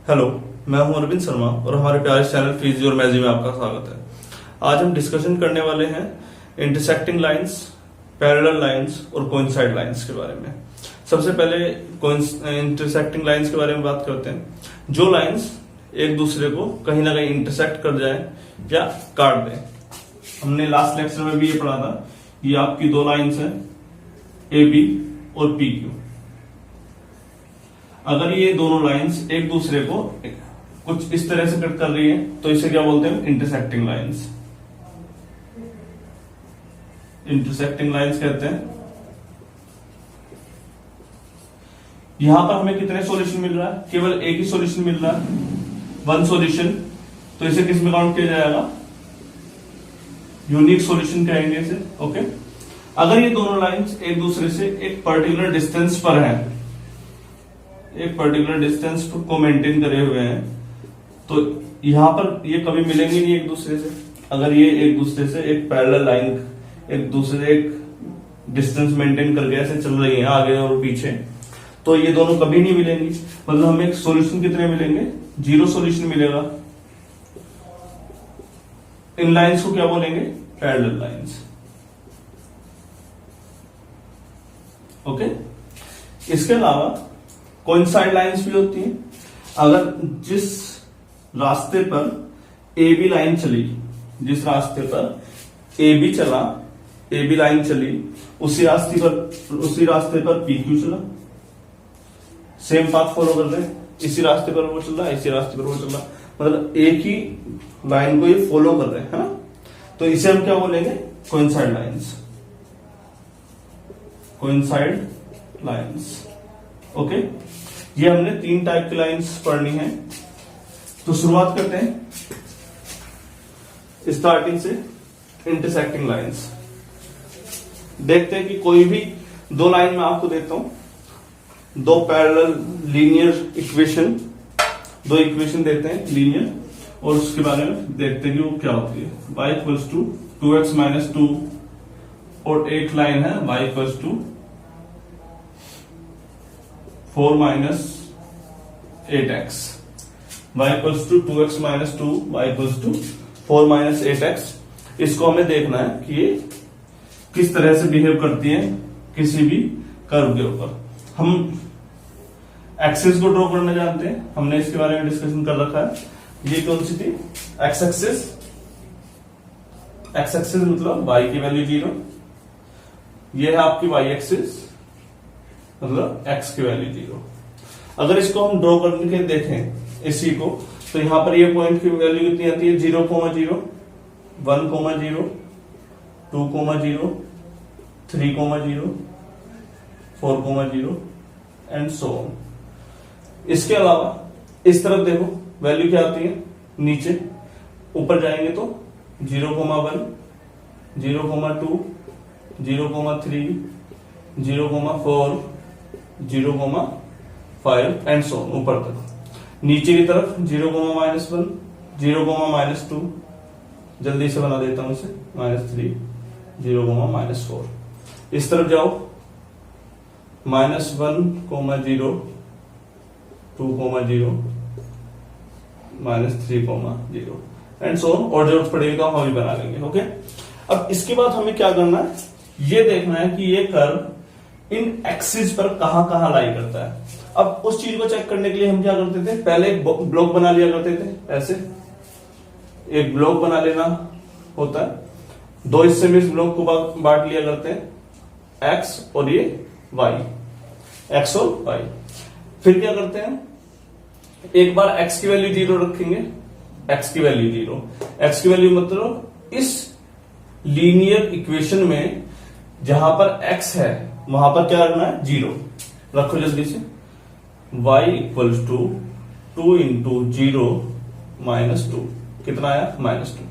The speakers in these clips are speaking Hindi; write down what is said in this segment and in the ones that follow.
हेलो, मैं हूं अरविंद शर्मा और हमारे प्यारे चैनल फिजी और मैजी में आपका स्वागत है। आज हम डिस्कशन करने वाले हैं इंटरसेक्टिंग लाइंस, पैरेलल लाइंस और कोइंसाइड लाइंस के बारे में। सबसे पहले इंटरसेक्टिंग लाइंस के बारे में बात करते हैं। जो लाइंस एक दूसरे को कहीं ना कहीं इंटरसेक्ट कर जाए या काट दें। हमने लास्ट लेक्चर में भी ये पढ़ा था। ये आपकी दो लाइंस हैं, ए बी और पी क्यू। अगर ये दोनों लाइंस एक दूसरे को कुछ इस तरह से कट कर रही है तो इसे क्या बोलते हैं? Intersecting lines. इंटरसेक्टिंग लाइंस कहते हैं। यहां पर हमें कितने सॉल्यूशन मिल रहा है? केवल एक ही सॉल्यूशन मिल रहा है, वन सॉल्यूशन। तो इसे किस में काउंट किया जाएगा? यूनिक सॉल्यूशन कहेंगे इसे। ओके। अगर ये दोनों लाइंस एक दूसरे से एक पर्टिकुलर डिस्टेंस पर है, एक पर्टिकुलर डिस्टेंस को मेंटेन करे हुए हैं, तो यहां पर ये कभी मिलेंगे नहीं एक दूसरे से। अगर ये एक दूसरे से एक पैरेलल लाइन एक दूसरे से एक डिस्टेंस मेंटेन करके ऐसे चल रही है आगे और पीछे, तो ये दोनों कभी नहीं मिलेंगी। मतलब हमें सॉल्यूशन कितने मिलेंगे? जीरो सॉल्यूशन मिलेगा। इन लाइंस को क्या बोलेंगे? Parallel lines. ओके। इसके अलावा कोइंसाइड लाइंस भी होती हैं। अगर जिस रास्ते पर ए बी लाइन चली, जिस रास्ते पर ए बी चला, ए बी लाइन चली, उसी रास्ते पर पी क्यू चला, सेम पाथ फॉलो कर रहे हैं। इसी रास्ते पर वो चल रहा है, इसी रास्ते पर वो चल रहा है, मतलब एक ही लाइन को ये फॉलो कर रहे हैं, है ना। तो इसे हम क्या बोलेंगे? Coincide lines. Coincide lines. Okay. ये हमने तीन टाइप की लाइंस पढ़नी है। तो शुरुआत करते हैं स्टार्टिंग से इंटरसेक्टिंग लाइंस। देखते हैं कि कोई भी दो लाइन में आपको देता हूं, दो पैरेलल लीनियर इक्वेशन, दो इक्वेशन देते हैं लीनियर, और उसके बारे में देखते हैं कि वो क्या होती है। y equals to 2x minus 2 और एक लाइन है y equals to 4 minus 8x, y equals to 2x minus 2, y equals to 4 minus 8x। इसको हमें देखना है कि ये किस तरह से बिहेव करती है किसी भी कर्व के ऊपर। हम एक्सिस को ड्रॉ करना जानते हैं, हमने इसके बारे में डिस्कशन कर रखा है। ये कौन सी थी? X axis. एक्स एक्सिस मतलब y की वैल्यू 0, ये है आपकी y एक्सिस मतलब x की वैल्यू 0। अगर इसको हम ड्रॉ करके देखें इसी को, तो यहां पर ये पॉइंट की वैल्यू कितनी आती है? 0, 0, 1, 0, 2, 0, 3, 0, 4, 0 एंड सो ऑन। इसके अलावा इस तरफ देखो वैल्यू क्या आती है? नीचे ऊपर जाएंगे तो 0, 1, 0, 2, 0, 3, 0, 4, 0, 5 एंड सो ऑन ऊपर तक। नीचे की तरफ 0, -1, 0, -2, जल्दी से बना देता हूं इसे, -3, 0, -4। इस तरफ जाओ -1, 0, 2, 0, -3, 0 एंड सो ऑन। और जरूरत पड़ेगी तो हम भी बना लेंगे। ओके। अब इसके बाद हमें क्या करना है? ये देखना है कि ये कर्व इन एक्सिस पर कहां कहां लाई करता है। अब उस चीज को चेक करने के लिए हम क्या करते थे? पहले एक ब्लॉक बना लिया करते थे। ऐसे एक ब्लॉक बना लेना होता है, दो हिस्से में इस ब्लॉक को बांट लिया करते हैं, एक्स और ये वाई, एक्स और वाई। फिर क्या करते हैं? एक बार x की वैल्यू 0 रखेंगे, x की वैल्यू 0, x की वैल्यू मतलब इस लीनियर इक्वेशन में जहां पर x है वहां पर क्या रखना है? 0 रखो जल्दी से। y इक्वल्स टू 2 इंटू 0 -2, कितना आया? -2।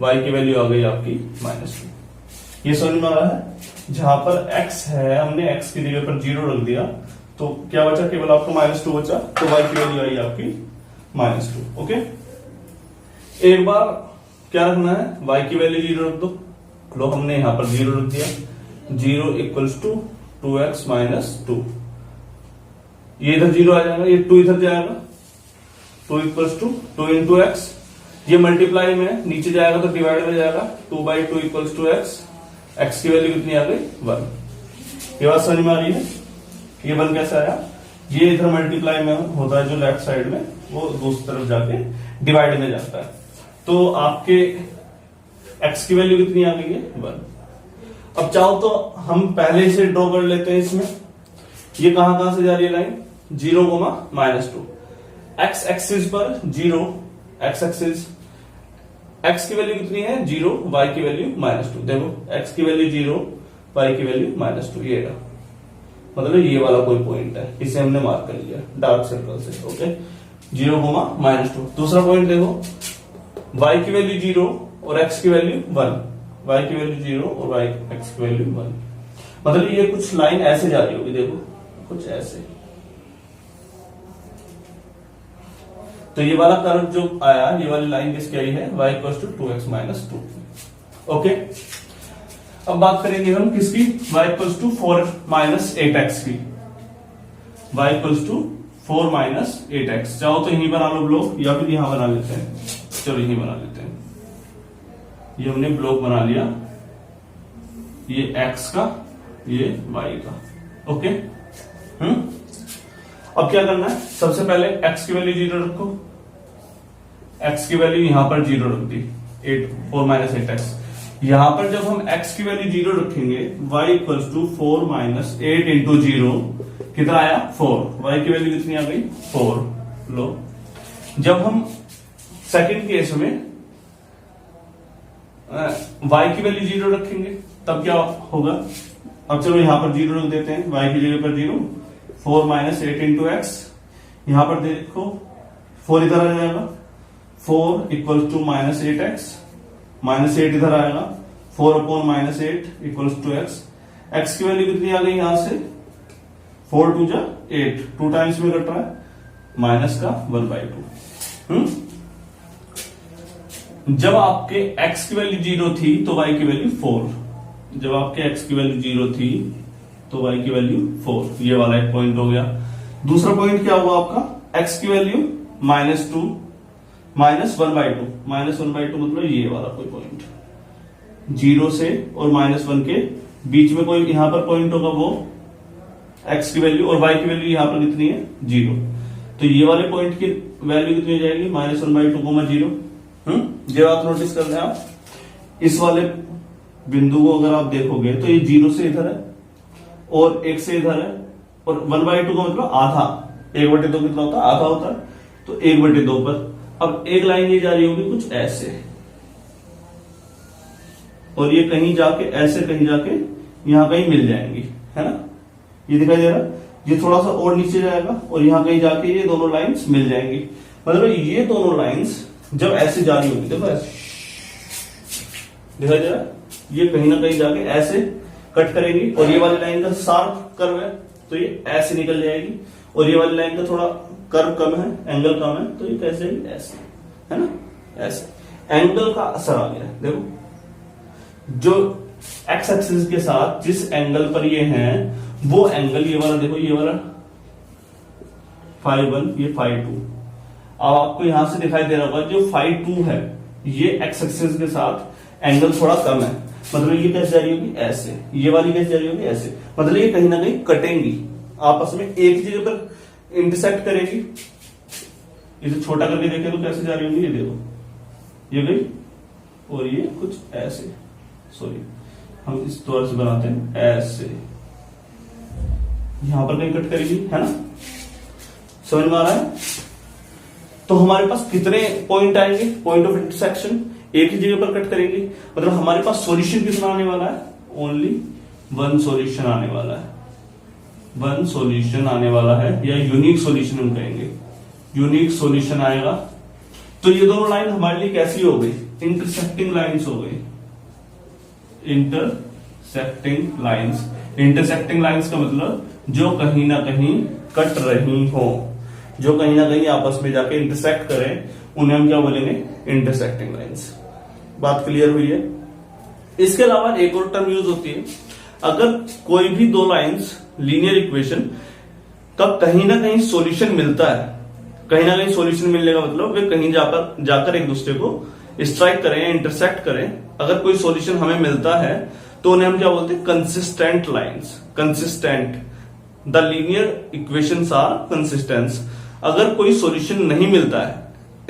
y की वैल्यू आ गई आपकी -2। ये समझ में आ रहा है? जहां पर x है हमने x की जगह पर 0 रख दिया, तो क्या बचा? केवल आपको -2 बचा, तो y की वैल्यू आई आपकी -2। ओके। एक बार क्या रखना है? y की वैल्यू 0 रख दो, लो हमने यहां पर 0 रख दिया। 0 इक्वल्स टू 2x -2, ये इधर 0 आ जाएगा, ये 2 इधर जाएगा, 2 इक्वल्स टू 2 इंटू एक्स, ये मल्टीप्लाई में नीचे जाएगा तो डिवाइड में जाएगा, 2/2 इक्वल्स टू एक्स, एक्स की वैल्यू कितनी आ गई 1। ये बात समझ में आ रही है? ये 1 कैसे आया? ये इधर मल्टीप्लाई में होता है जो लेफ्ट साइड में, वो दूसरी तरफ जाके डिवाइड में जाता है, तो आपके एक्स की वैल्यू कितनी आ गई है 1। अब चाहो तो हम पहले से ड्रॉ कर लेते हैं इसमें, ये कहां से जा रही है लाइन, 0, -2, एक्स एक्सिस पर 0, एक्स एक्सिस, एक्स की वैल्यू कितनी है 0, वाई की वैल्यू -2। देखो एक्स की वैल्यू 0, वाई की वैल्यू -2, ये रहा, मतलब ये वाला कोई पॉइंट है, इसे हमने मार्क कर लिया डार्क सर्कल से। ओके, 0, -2। दूसरा पॉइंट देखो, वाई की वैल्यू 0 और एक्स की वैल्यू 1, वाई की वैल्यू 0 और वाई एक्स की वैल्यू 1, मतलब ये कुछ लाइन ऐसे जा रही होगी, देखो कुछ ऐसे। तो ये वाला कर्व जो आया, ये वाली लाइन किसकी आई है, y equals to 2x - 2। Okay, अब बात करेंगे हम किसकी, y इक्वल्स टू 4 - 8x की, y इक्वल्स टू 4 - 8x। चाहो तो यहीं बना लो ब्लॉक, या फिर यहां बना लेते हैं, चलो यहीं बना लेते हैं। ये हमने ब्लॉक बना लिया, ये x का, ये y का। ओके, अब क्या करना है, सबसे पहले x की वैल्यू 0 रखो, x की वैल्यू यहां पर 0 रख दी, 4 - 8x। यहां पर जब हम x की वैल्यू 0 रखेंगे, y इक्वल्स टू 4 - 8 इंटू 0 कितना आया 4, y की वैल्यू कितनी आ गई 4। लो, जब हम सेकंड केस में y की वैल्यू 0 रखेंगे तब क्या होगा, अब चलो यहां पर 0 रख देते हैं, y की जगह पर 0, 4 - 8 इंटू एक्स, यहां पर देखो 4 इधर आ जाएगा, 4 इक्वल्स टू -8x, -8 इधर आएगा, 4/-8 इक्वल्स टू एक्स। एक्स की वैल्यू कितनी आ गई यहां से, 4 × 2 = 8, 2 टाइम्स में कट रहा है, माइनस का 1/2। जब आपके x की वैल्यू 0 थी तो y की वैल्यू 4, जब आपके x की वैल्यू 0 थी तो y की वैल्यू 4, ये वाला एक पॉइंट हो गया। दूसरा पॉइंट क्या हुआ आपका, x की वैल्यू -2, -1/2, -1/2 मतलब ये वाला कोई पॉइंट, 0 से और -1 के बीच में कोई यहां पर पॉइंट होगा, वो x की वैल्यू और y की वैल्यू यहां पर कितनी है 0, तो ये वाले पॉइंट की वैल्यू कितनी हो जाएगी -1/2, 0। ये बात नोटिस करना है आप। इस वाले बिंदु को अगर आप देखोगे तो ये 0 से इधर है और 1 से इधर है, और 1/2 का मतलब आधा, 1/2 कितना होता है, आधा होता है, तो 1/2 पर अब एक लाइन ये जा रही होगी कुछ ऐसे, और ये कहीं जाके ऐसे, कहीं जाके यहां कहीं मिल जाएंगी, है ना, ये दिखाई दे रहा है, ये थोड़ा सा और नीचे जाएगा और यहां कहीं जाके ये दोनों लाइंस मिल जाएंगी, मतलब ये दोनों लाइंस जब ऐसे जा रही होगी, देखो ऐसे दिखाई दे रहा है, ये कहीं ना कहीं जाके ऐसे कट करेगी, और ये वाली लाइन का शार्प कर्व है तो ये ऐसे निकल जाएगी, और ये वाली लाइन का थोड़ा कर्व कम है, एंगल कम है, तो ये कैसे ऐसे, है ना, ऐसे एंगल का असर आ गया। देखो जो एक्स एक्सिस के साथ जिस एंगल पर ये हैं, वो एंगल ये वाला, देखो ये वाला φ1, ये φ2। अब आपको यहां से दिखाई दे रहा होगा जो φ2 है, ये एक्स एक्सिस के साथ एंगल थोड़ा कम है, मतलब ये कैसे जा रही होगी ऐसे, ये वाली कैसे जा रही होगी ऐसे, मतलब ये कहीं ना कहीं कटेंगी आपस में, एक जगह पर इंटरसेक्ट करेगी। इसे छोटा करके देखें तो कैसे जा रही होगी, ये देखो ये गई, और ये कुछ ऐसे, सॉरी हम इस द्वार से बनाते हैं ऐसे, यहां पर कहीं कट करेगी, है ना, समझ में आ रहा है। तो हमारे पास कितने पॉइंट आएंगे, पॉइंट ऑफ इंटरसेक्शन, एक ही जगह पर कट करेंगे, मतलब हमारे पास सॉल्यूशन कितना आने वाला है, ओनली 1 सॉल्यूशन आने वाला है, 1 सॉल्यूशन आने वाला है, या यूनिक सॉल्यूशन हम कहेंगे, यूनिक सॉल्यूशन आएगा। तो ये दोनों लाइन हमारे लिए कैसी हो गई, इंटरसेक्टिंग लाइंस हो गई, इंटरसेक्टिंग लाइंस। इंटरसेक्टिंग लाइंस का मतलब जो कहीं ना कहीं कट रही हो, जो कहीं ना कहीं आपस में जाके इंटरसेक्ट करें, उन्हें हम क्या बोलेंगे, इंटरसेक्टिंग लाइंस। बात क्लियर हुई है। इसके अलावा एक और टर्म यूज होती है, अगर कोई भी दो लाइंस लीनियर इक्वेशन का कहीं ना कहीं सॉल्यूशन मिलता है, कहीं ना कहीं सॉल्यूशन मिलने का मतलब वे कहीं जाकर एक दूसरे को स्ट्राइक करें या इंटरसेक्ट करें। अगर कोई सॉल्यूशन हमें मिलता है तो उन्हें हम क्या बोलते हैं, consistent lines. Consistent, the linear equations are consistent. अगर कोई सॉल्यूशन नहीं मिलता है,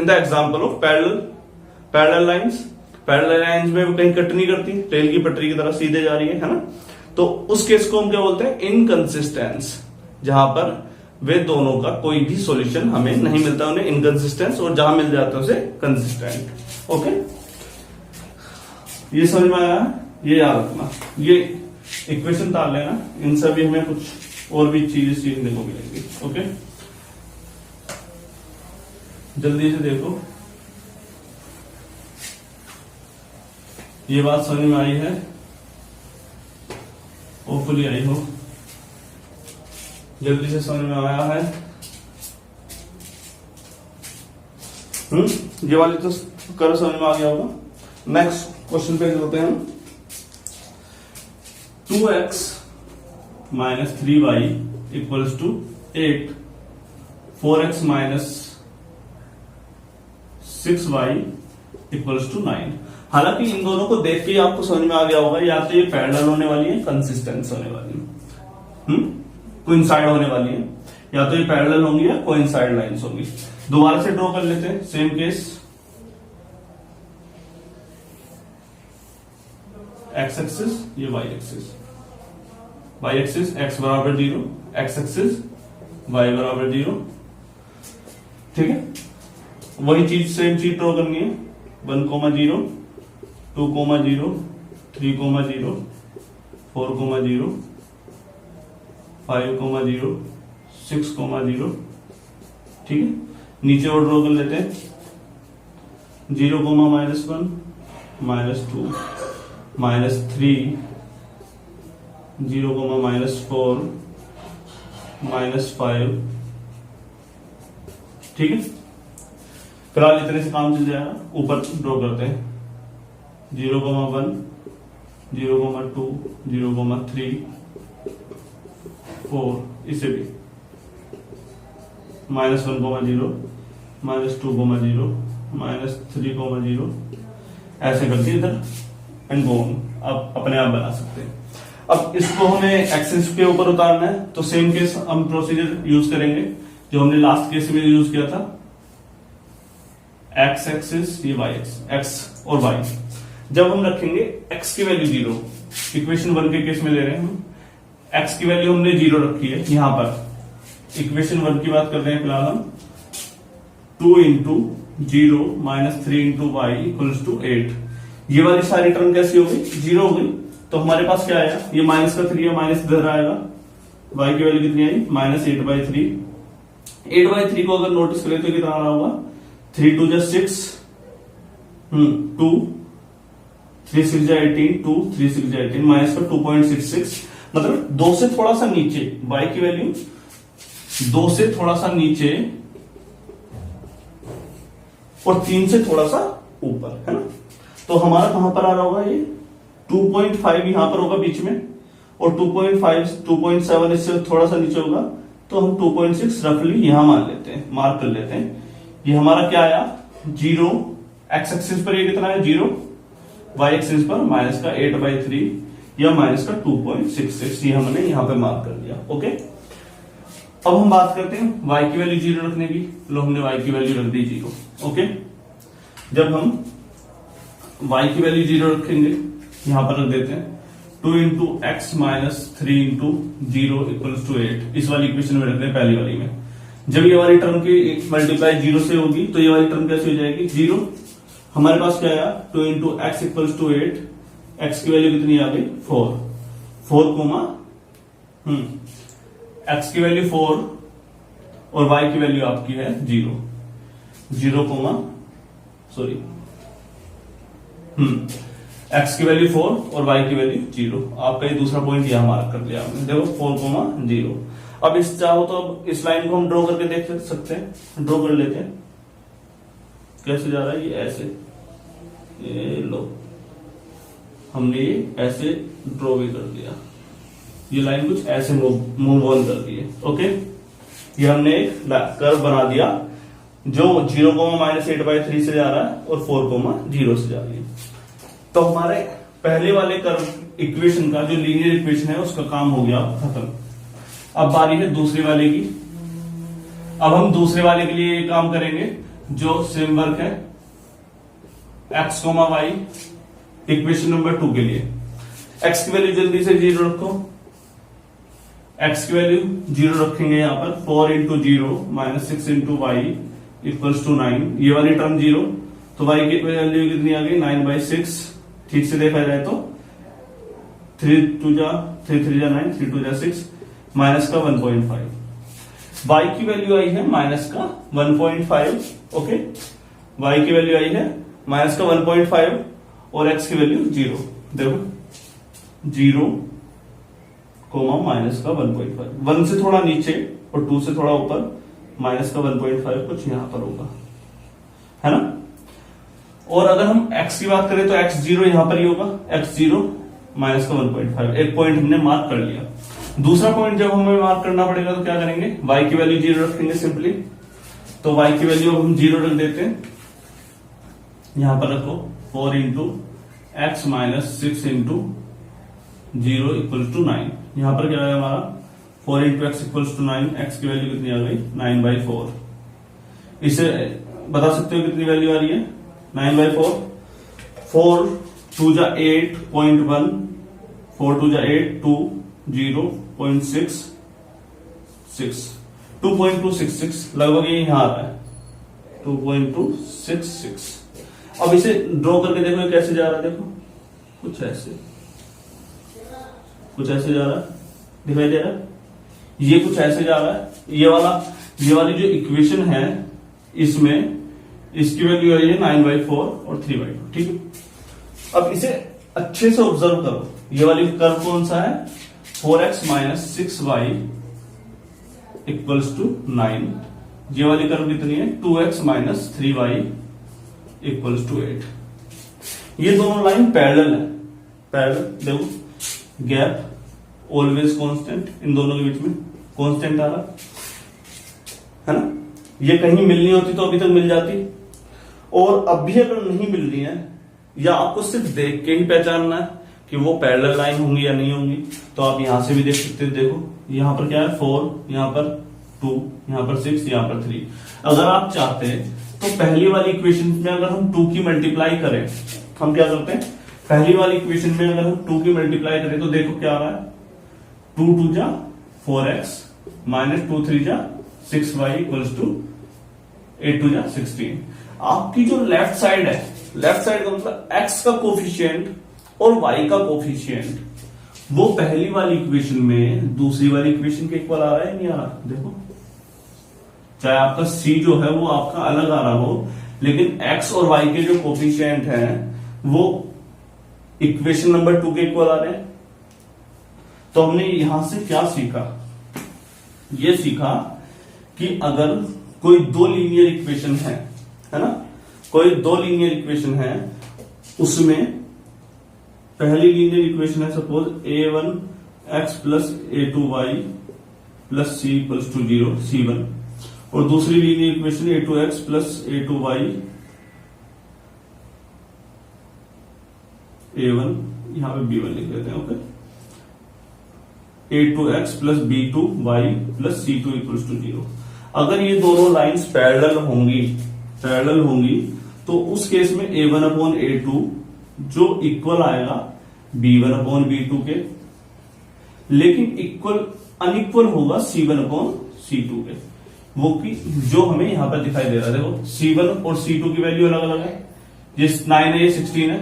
in the example of parallel lines में वो कहीं कट नहीं करती, रेल की पटरी की तरह सीधे जा रही है ना, तो उस केस को हम क्या बोलते हैं, इनकंसिस्टेंस। जहां पर वे दोनों का कोई भी सॉल्यूशन हमें नहीं मिलता, उन्हें इनकंसिस्टेंस, और जहां मिल जाता है उसे कंसिस्टेंट। ओके, ये समझ में आया, ये याद रखना, ये इक्वेशन तार लेना, इनसे भी हमें कुछ और भी चीजें सीखने को मिलेंगी। ओके, जल्दी से देखो, ये बात समझ में आई है, होपफुली आई हो, जल्दी से समझ में आया है। ये वाली तो कर समझ में आ गया होगा। नेक्स्ट क्वेश्चन पे चलते हैं हम। 2x minus 3y equals to 8, 4x minus 6y equals to 9। हालांकि इन दोनों को देख के ही आपको समझ में आ गया होगा, या तो ये पैरेलल होने वाली है, कंसिस्टेंस होने वाली है, कोइंसाइड होने वाली है, या तो ये पैरेलल होंगी या कोइंसाइड लाइंस होंगी। दोबारा से ड्रॉ कर लेते हैं, सेम केस, एक्स एक्सिस, ये Y axis, Y axis X बराबर 0, एक्स एक्सिस वाई बराबर 0। ठीक है, वही चीज सेम चीज ड्रॉ करनी है, 1, 0, 2, 0, 3, 0, 4, 0, 5, 0, 6, 0। ठीक है, नीचे और ड्रॉ कर लेते हैं, 0, -1, -2, -3, 0, -4, -5। ठीक है, फिलहाल इतने से काम चल जाएगा। ऊपर ड्रॉ करते हैं, 0, 1, 0, 2, 0, 3, 4, इसे भी -1, -0, -2, -0, -3, 0, ऐसे करके इधर एंड गो ऑन आप अपने आप बना सकते हैं। अब इसको हमें एक्सिस के ऊपर उतारना है, तो सेम केस हम प्रोसीजर यूज करेंगे जो हमने लास्ट केस में यूज किया था। एक्स एक्सिस, ये वाई एक्स और वाई, जब हम रखेंगे एक्स की वैल्यू 0, इक्वेशन 1 के केस में ले रहे हैं हम, एक्स की वैल्यू हमने 0 रखी है। यहां पर इक्वेशन 1 की बात कर रहे हैं फिलहाल हम, 2 into 0 -3 into Y equals to 8। ये वाली सारी टर्म कैसी हो गई, 0 हो गई, तो हमारे पास क्या आया, ये माइनस का 3 है, माइनस इधर आएगा, वाई की वैल्यू कितनी आई, -8/3। 8/3 को अगर नोटिस करें तो कितना आ रहा होगा, 3 2 6, 2 3 6 18, 2 3 6 18, माइनस का 2.66, मतलब 2 से थोड़ा सा नीचे, y की वैल्यू 2 से थोड़ा सा नीचे और 3 से थोड़ा सा ऊपर, है ना। तो हमारा कहां पर आ रहा होगा, ये 2.5 यहां पर होगा बीच में, और 2.5 2.7 इससे थोड़ा सा नीचे होगा, तो हम 2.6 रफली यहां मान लेते हैं, मार्क कर लेते हैं। ये हमारा क्या आया, 0, एक्स एक्सिस पर ये कितना है 0, वाई एक्सिस पर माइनस का 8/3 या माइनस का 2.66, ये हमने यहां पे मार्क कर दिया। ओके, अब हम बात करते हैं y की वैल्यू 0 रखने की। लो, हमने y की वैल्यू रख दी 0। ओके, जब हम y की वैल्यू 0 रखेंगे, यहां पर रख देते हैं 2 into X minus 3 into 0 equals to 8। इस वाली इक्वेशन में रखते हैं, पहली वाली में। जब ये वाली टर्म की मल्टीप्लाई 0 से होगी तो ये वाली टर्म कैसे हो जाएगी, 0। हमारे पास क्या आया, 2 into X equals to 8, X की वैल्यू कितनी आ गई 4, एक्स की वैल्यू 4 और y की वैल्यू आपकी है 0, एक्स की वैल्यू 4 और y की वैल्यू 0। आपका ये दूसरा पॉइंट यहां मार्क कर लिया आपने, देखो 4, 0। अब इस चाहो तो अब इस लाइन को हम ड्रॉ करके देख सकते हैं, ड्रॉ कर लेते हैं। कैसे जा रहा है ये, ऐसे, ये लो, हमने ये ऐसे ड्रॉ भी कर दिया, ये लाइन कुछ ऐसे मूव ऑन कर दी है। ओके, ये हमने एक कर्व बना दिया। जो 0,-8/3 से जा रहा है और 4,0 से जा रही है। तो हमारे पहले वाले कर्व इक्वेशन का जो लीनियर इक्वेशन है उसका काम हो गया खत्म। अब बारी है दूसरे वाले की। अब हम दूसरे वाले के लिए ये काम करेंगे जो सेम वर्क है x, y इक्वेशन नंबर 2 के लिए। x की वैल्यू जल्दी से 0 रखो। x की वैल्यू 0 रखेंगे यहां पर। 4 into 0 -6 into Y equals to 9। ये वाली टर्म 0, तो y की वैल्यू कितनी आ गई 9/6। ठीक से देखा जाए तो 3 2 जा 3 3 जा 9 3 2 जा 6 माइनस का 1.5। y की वैल्यू आई है माइनस का 1.5। ओके, y की वैल्यू आई है माइनस का 1.5 और x की वैल्यू 0। देखो 0 कोमा माइनस का 1.5, 1 से थोड़ा नीचे और 2 से थोड़ा ऊपर, माइनस का 1.5 कुछ यहां पर होगा, है ना। और अगर हम x की बात करें तो x 0 यहां पर ही होगा, x 0 माइनस का 1.5। एक पॉइंट हमने मार्क कर लिया। दूसरा पॉइंट जब हमें मार्क करना पड़ेगा तो क्या करेंगे, y की वैल्यू 0 रखेंगे सिंपली। तो y की वैल्यू हम 0 रख देते हैं, यहां पर रखो 4 into X minus 6 into 0 equal to 9। यहां पर क्या है हमारा 4 into X equals to 9। X की वैल्यू कितनी आ गई 9/4। इसे बता सकते हो कितनी वैल्यू आ रही है 9/4। 4 2 जा 8.1, 4 2 जा 8 2 0.66 2.266 लगभग ये यहां आ रहा है 2.266। अब इसे ड्रॉ करके देखो कैसे जा रहा है। देखो कुछ ऐसे जा रहा है, दिखाई दे रहा है। ये कुछ ऐसे जा रहा है। ये वाली जो इक्वेशन है इसमें इसकी वैल्यू आई है 9/4 और 3/2। ठीक है, अब इसे अच्छे से ऑब्जर्व करो। ये वाली कर्व कौन सा है 4x minus 6y equals to 9। ये वाली कर्व कितनी है 2x minus 3y equals to 8। ये दोनों लाइन पैरेलल है। पैरेलल देखो, गैप ऑलवेज कांस्टेंट, इन दोनों के बीच में कांस्टेंट आ रहा है ना। ये कहीं मिलनी होती तो अभी तक मिल जाती, और अभी अगर नहीं मिल रही है या आपको सिर्फ देख के ही पहचानना है कि वो पैरेलल लाइन होंगी या नहीं होंगी, तो आप यहां से भी देख सकते हैं। देखो यहां पर क्या है 4, यहां पर 2, यहां पर 6, यहां पर 3। अगर आप चाहते हैं तो पहली वाली इक्वेशन में अगर हम 2 की मल्टीप्लाई करें, हम क्या करते हैं पहली वाली इक्वेशन में अगर हम 2 की मल्टीप्लाई करें तो देखो क्या आ रहा है 2 2 जा 4x माइनस 2 3 जा 6y इक्वल्स टू 8 2 जा 16। आपकी जो लेफ्ट साइड है, लेफ्ट साइड का मतलब x का कोफिशिएंट और y का कोफिशिएंट, वो पहली वाली इक्वेशन में दूसरी वाली इक्वेशन के इक्वल आ रहा है नहीं आ रहा। देखो चाहे आपका c जो है वो आपका अलग आ रहा हो, लेकिन x और y के जो कोफिशिएंट हैं वो इक्वेशन नंबर 2 के इक्वल आ रहे हैं। तो हमने यहां से क्या सीखा, ये सीखा कि अगर कोई दो लीनियर इक्वेशन है ना, कोई दो लीनियर इक्वेशन है, उसमें पहली लीनियर इक्वेशन है suppose a1x plus a2y plus c equals to 0 c1, और दूसरी linear equation a2x plus a2y a1, यहां पे b1 लिख देते हैं। Okay, a2x plus b2y plus c2 equals to 0। अगर ये दोनों लाइंस पैरेलल होंगी तो उस केस में a1 अपॉन a2 जो इक्वल आएगा b1 अपॉन b2 के, लेकिन इक्वल अनइक्वल होगा c1 अपॉन c2 के, वो कि जो हमें यहां पर दिखाई दे रहा है। देखो c1 और c2 की वैल्यू अलग अलग है, ये 9 है ये 16 है,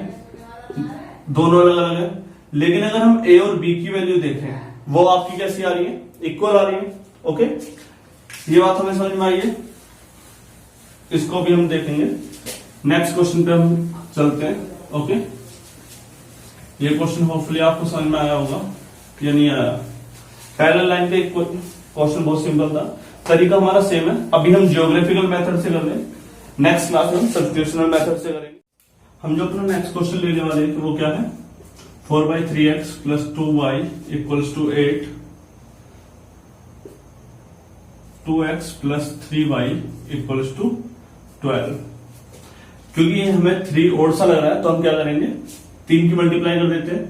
दोनों अलग अलग है। लेकिन अगर हम a और b की वैल्यू देखें वो आपकी कैसी आ रही है, इक्वल आ रही है। ओके, ये बात हमें समझ में आई है, इसको भी हम देखेंगे। नेक्स्ट क्वेश्चन पे हम चलते हैं। ओके, ये क्वेश्चन होपफुली आपको समझ में आया होगा या नहीं आया। पैरेलल लाइन पे एक क्वेश्चन बहुत सिंपल था, तरीका हमारा सेम है। अभी हम जियोग्राफिकल मेथड से कर रहे हैं, नेक्स्ट क्लास में हम सब्स्टिट्यूशनल मेथड से करेंगे। हम जो अपना नेक्स्ट क्वेश्चन लेने वाले हैं वो क्या है 4/3x plus 2y equals to 8, 2x plus 3y equals to 12। क्योंकि ये हमें 3 ओड सा लग रहा है तो हम क्या करेंगे, 3 की मल्टीप्लाई कर देते हैं।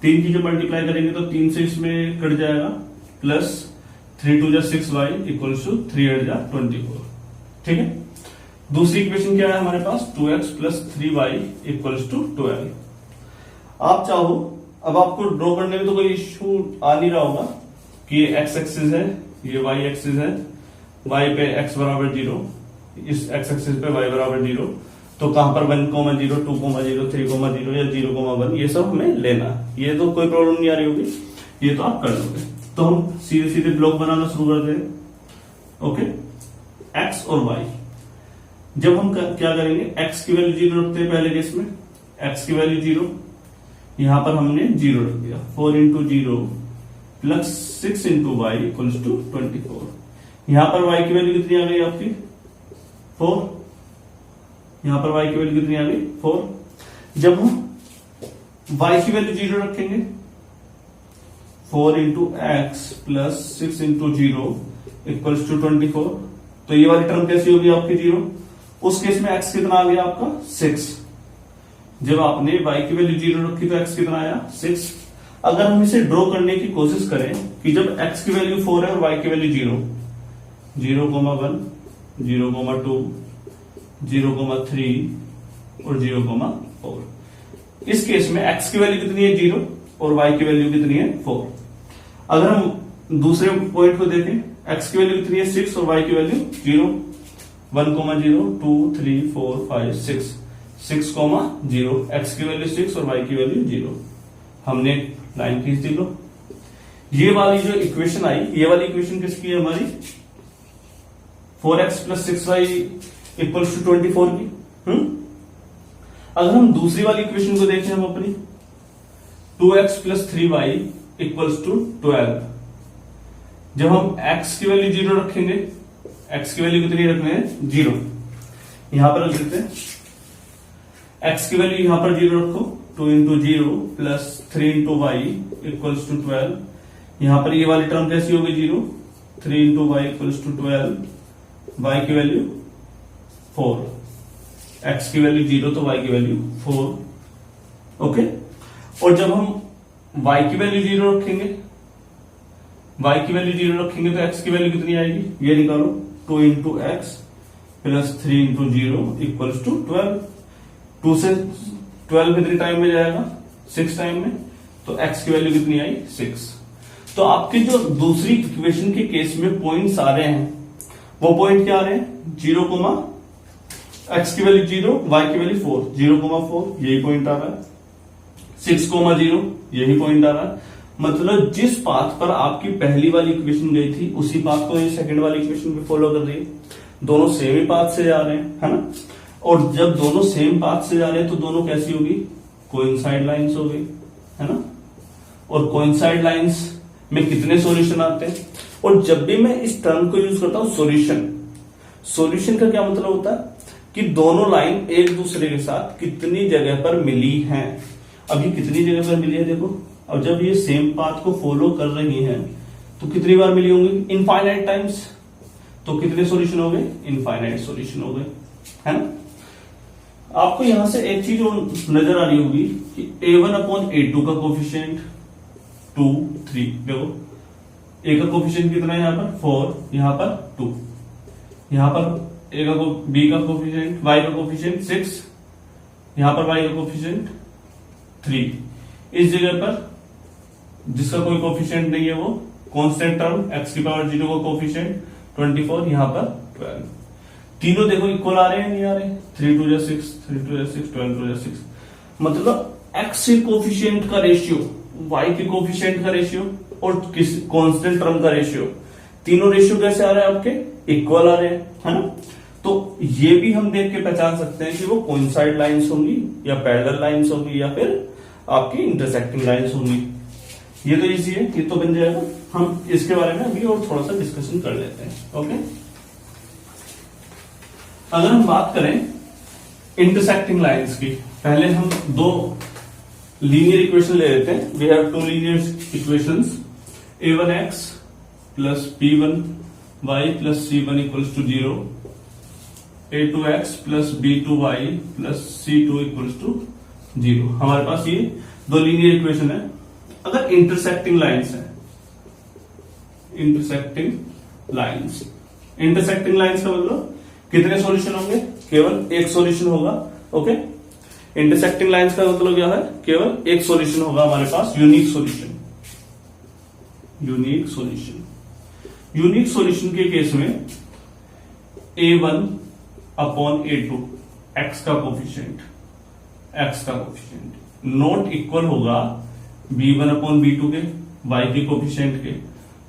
3 की जब मल्टीप्लाई करेंगे तो 3 से इसमें कट जाएगा, प्लस 3 2 जा 6y इक्वल्स टू 3 8 जा 24। ठीक है, दूसरी इक्वेशन क्या है हमारे पास, 2x plus 3y equals to 12। आप चाहो, अब आपको ड्रॉ करने में तो कोई इश्यू आ नहीं रहा होगा कि ये x एक्सिस है, ये y एक्सिस है, y पे x बराबर 0, इस x एक्सिस पे y बराबर 0, तो कहां पर 1, 0, 2, 0, 3, 0 या 0, 1 ये सब हमें लेना है। ये तो कोई प्रॉब्लम नहीं आ रही होगी, ये तो आप कर लोगे। तो हम सीधे सीधे ब्लॉक बनाना शुरू कर देंगे। ओके, x और y, जब हम क्या करेंगे, x की वैल्यू 0 रखते हैं पहले केस में, x की वैल्यू 0, यहां पर हमने 0 रख दिया, 4 into 0 plus 6 into Y equals to 24। यहां पर y की वैल्यू कितनी आ गई आपकी, 4, यहां पर y की वैल्यू कितनी आ गई, 4। जब हम y की वैल्यू 0 रखेंगे, 4 into X plus 6 into 0 equals to 24, तो ये वाली टर्म कैसी होगी आपकी 0। उस केस में x कितना आ गया आपका, 6। जब आपने y की वैल्यू 0 रखी तो x कितना आया, 6। अगर हम इसे ड्रॉ करने की कोशिश करें कि जब x की वैल्यू 4 है और y की वैल्यू 0, 0,1, 0,2, 0,3 और 0,4, इस केस में x की वैल्यू कितनी है, 0, और y की वैल्यू कितनी है, 4। अगर हम दूसरे पॉइंट को देखें, x की वैल्यू कितनी है, 6, और y की वैल्यू 0, 1,0, 2, 3, 4, 5, 6, 6,0, x की वैल्यू 6 और y की वैल्यू 0। हमने लाइन खींच दी। लो, ये वाली जो इक्वेशन आई, ये वाली इक्वेशन किसकी है हमारी, 4x plus 6y equals to 24 की। अगर हम दूसरी वाली इक्वेशन को देखें, हम अपनी 2x plus 3y equals to 12, जब हम x की वैल्यू 0 रखेंगे, x की वैल्यू कितनी रखने हैं, 0, यहां पर रख देते हैं, x की वैल्यू यहां पर 0 रखो, 2 into 0 plus 3 into Y equals to 12, यहां पर ये वाली टर्म कैसी होगी, 0, 3 into Y equals to 12, y की वैल्यू 4, x की वैल्यू 0 तो y की वैल्यू 4। ओके, और जब हम y की वैल्यू 0 रखेंगे, y की वैल्यू 0 रखेंगे तो x की वैल्यू कितनी आएगी, ये निकालो, 2 into X plus 3 into 0 equals to 12। 2 से 12 कितने टाइम में जाएगा, 6 टाइम में, तो x की वैल्यू कितनी आई, 6। तो आपके जो दूसरी इक्वेशन के केस में पॉइंट्स आ रहे हैं, वो पॉइंट क्या आ रहे हैं, 0, x की वैल्यू 0, y की वैल्यू 4, 0,4 यही पॉइंट आ रहा है, 6,0 यही पॉइंट आ रहा है। मतलब जिस पाथ पर आपकी पहली वाली इक्वेशन गई थी, उसी पाथ को ये सेकंड वाली इक्वेशन भी फॉलो कर रही है। दोनों सेम ही पाथ से जा रहे हैं, है ना। और जब दोनों सेम पाथ से जा रहे हैं तो दोनों कैसी होगी, कोइंसाइड लाइंस हो गई, है ना। और कोइंसाइड लाइंस में कितने सॉल्यूशन आते हैं, और जब भी मैं इस टर्म को यूज करता हूं सॉल्यूशन का क्या मतलब होता है कि दोनों लाइन एक दूसरे के साथ कितनी जगह पर मिली हैं। अब ये कितनी जगह पर मिली है देखो, अब जब ये सेम पाथ को फॉलो कर रही हैं तो कितनी बार मिली होंगी, इनफाइनाइट टाइम्स। तो कितने सॉल्यूशन हो गए, इनफाइनाइट सॉल्यूशन हो गए, है ना। आपको यहां से एक चीज नजर आ रही होगी कि A1/A2 का कोफिशिएंट 2, 3, देखो A का कोफिशिएंट कितना है, यहां पर 4, यहां पर 2, यहां पर B का कोफिशिएंट, Y का कोफिशिएंट 6, यहां पर Y का कोफिशिएंट 3। इस जगह पर जिसका कोई कोफिशिएंट नहीं है वो कांस्टेंट टर्म x की पावर 0 का कोफिशिएंट 24, यहां पर 12। तीनों देखो इक्वल आ रहे हैं, नहीं आ रहे, 3 2 6, 3 2 6, 12 2 6। मतलब x के कोफिशिएंट का रेशियो, y के कोफिशिएंट का रेशियो और किस कांस्टेंट टर्म का रेशियो, तीनों रेशियो कैसे आ रहे हैं आपके, इक्वल आ रहे हैं, है ना। तो ये भी हम देख के पहचान सकते हैं कि वो कोइंसाइड लाइंस होंगी या पैरेलल लाइंस होंगी या फिर आपकी इंटरसेक्टिंग लाइंस होंगी। ये तो इजी है, ये तो बन जाएगा। हम इसके बारे में अभी और थोड़ा सा डिस्कशन कर लेते हैं। ओके, अगर हम बात करें इंटरसेक्टिंग लाइंस की, पहले हम दो लीनियर इक्वेशन ले लेते हैं। We have 2 linear equations, a1x plus b1y plus c1 equals to 0, a2x plus b2y plus c2 equals to 0। हमारे पास ये दो लीनियर इक्वेशन है। अगर इंटरसेक्टिंग लाइंस है, इंटरसेक्टिंग लाइंस का मतलब कितने सॉल्यूशन होंगे? केवल एक सॉल्यूशन होगा। ओके, इंटरसेक्टिंग लाइंस का मतलब क्या है? केवल एक सॉल्यूशन होगा हमारे पास, यूनिक सॉल्यूशन। यूनिक सॉल्यूशन के केस में a1 अपॉन a2 x का कोफिशिएंट नॉट इक्वल होगा b1 अपॉन b2 के, y के कोफिशिएंट के,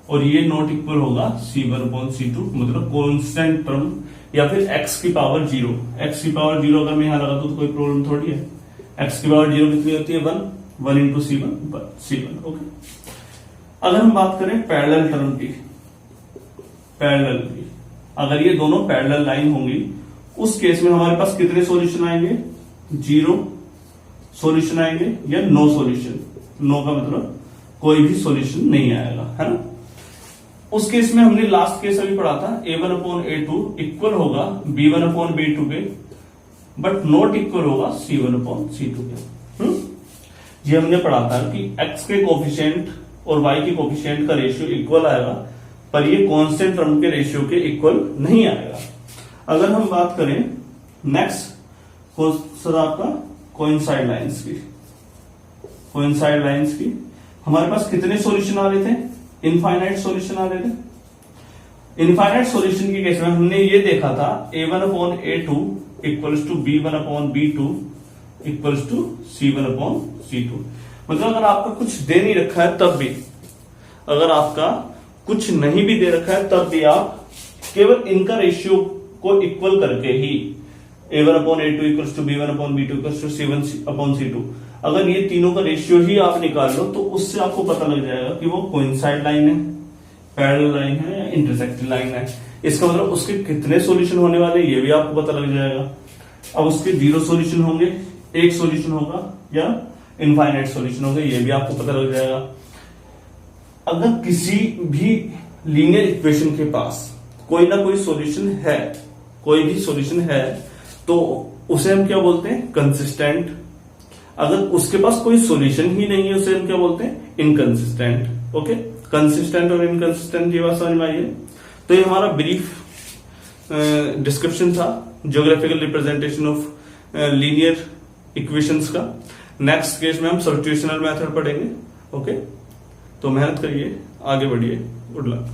और ये नॉट इक्वल होगा c1 अपॉन c2, मतलब कांस्टेंट टर्म या फिर x की पावर 0। x की पावर 0 अगर मैं यहां लगा दूं तो कोई प्रॉब्लम थोड़ी है। x की पावर 0 कितनी होती है? 1 इंटू c1। ओके, अगर हम बात करें पैरेलल टर्म की, अगर ये दोनों पैरेलल लाइन होंगी, उस केस में हमारे पास कितने सॉल्यूशन आएंगे? 0 सॉल्यूशन आएंगे या नो सॉल्यूशन। नो का मतलब कोई भी सॉल्यूशन नहीं आएगा, है ना। उस केस में हमने लास्ट केस अभी पढ़ा था, a1 अपॉन a2 इक्वल होगा b1 अपॉन b2 के, बट नॉट इक्वल होगा c1 अपॉन c2 के। ये हमने पढ़ा था कि x के कोफिशिएंट और y के कोफिशिएंट का रेशियो इक्वल आएगा, पर ये कांस्टेंट टर्म के रेशियो के इक्वल नहीं आएगा। अगर हम बात करें नेक्स्ट सर आपका कोइंसाइड लाइंस की, हमारे पास कितने सॉल्यूशन आ रहे थे? इनफाइनाइट सॉल्यूशन आ रहे थे। इनफाइनाइट सॉल्यूशन के केस में हमने ये देखा था a1 upon a2 equals to b1 upon b2 equals to c1 upon c2। मतलब अगर आपका कुछ दे नहीं रखा है तब भी, अगर आपका कुछ नहीं भी दे रखा है तब भी आप केवल इनका रेशियो को इक्वल करके ही a1 upon a2 equals to b1 upon b2 equals to c1 upon c2, अगर ये तीनों का रेशियो ही आप निकाल लो तो उससे आपको पता लग जाएगा कि वो कोइंसाइड लाइन है, पैरेलल लाइन है या इंटरसेक्टिंग लाइन है। इसका मतलब उसके कितने सॉल्यूशन होने वाले ये भी आपको पता लग जाएगा। अब उसके 0 सॉल्यूशन होंगे, एक सॉल्यूशन होगा या इनफाइनाइट सॉल्यूशन होंगे, ये भी आपको पता लग जाएगा। अगर किसी भी लीनियर इक्वेशन के पास कोई ना कोई सॉल्यूशन है, कोई भी सॉल्यूशन है, तो उसे हम क्या बोलते हैं? कंसिस्टेंट। अगर उसके पास कोई सॉल्यूशन ही नहीं है उसे हम क्या बोलते हैं? इनकंसिस्टेंट। ओके, कंसिस्टेंट और इनकंसिस्टेंट, ये बात समझ में आई है। तो ये हमारा ब्रीफ डिस्क्रिप्शन था geographical representation of linear equations का। नेक्स्ट केस में हम सब्स्टिट्यूशनल मेथड पढ़ेंगे। ओके, तो मेहनत करिए, आगे बढ़िए। Good luck.